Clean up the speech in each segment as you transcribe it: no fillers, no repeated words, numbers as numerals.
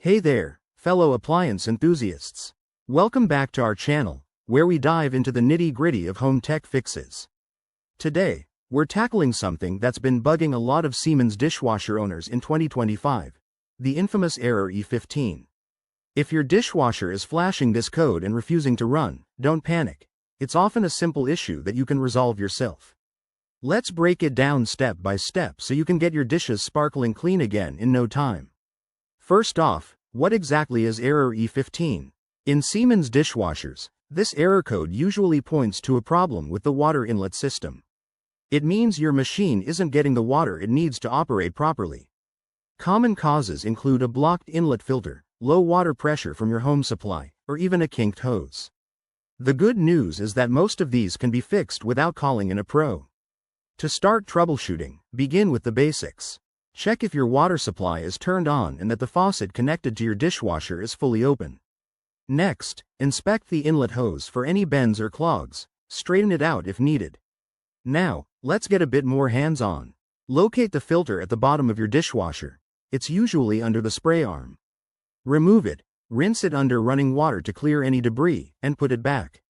Hey there, fellow appliance enthusiasts. Welcome back to our channel, where we dive into the nitty-gritty of home tech fixes. Today, we're tackling something that's been bugging a lot of Siemens dishwasher owners in 2025, the infamous error E15. If your dishwasher is flashing this code and refusing to run, don't panic. It's often a simple issue that you can resolve yourself. Let's break it down step by step so you can get your dishes sparkling clean again in no time. First off, what exactly is error E15? In Siemens dishwashers, this error code usually points to a problem with the water inlet system. It means your machine isn't getting the water it needs to operate properly. Common causes include a blocked inlet filter, low water pressure from your home supply, or even a kinked hose. The good news is that most of these can be fixed without calling in a pro. To start troubleshooting, begin with the basics. Check if your water supply is turned on and that the faucet connected to your dishwasher is fully open. Next, inspect the inlet hose for any bends or clogs. Straighten it out if needed. Now, let's get a bit more hands-on. Locate the filter at the bottom of your dishwasher. It's usually under the spray arm. Remove it, rinse it under running water to clear any debris, and put it back.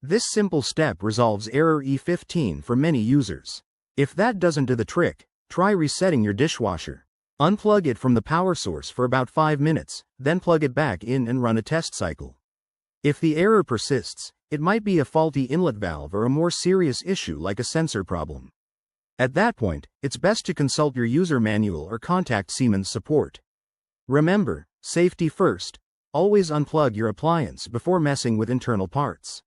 This simple step resolves error E15 for many users. If that doesn't do the trick, try resetting your dishwasher. Unplug it from the power source for about 5 minutes, then plug it back in and run a test cycle. If the error persists, it might be a faulty inlet valve or a more serious issue like a sensor problem. At that point, it's best to consult your user manual or contact Siemens support. Remember, safety first. Always unplug your appliance before messing with internal parts.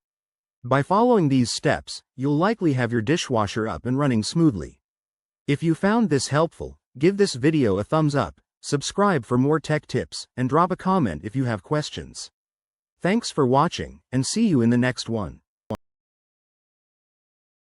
By following these steps, you'll likely have your dishwasher up and running smoothly. If you found this helpful, give this video a thumbs up, subscribe for more tech tips, and drop a comment if you have questions. Thanks for watching, and see you in the next one.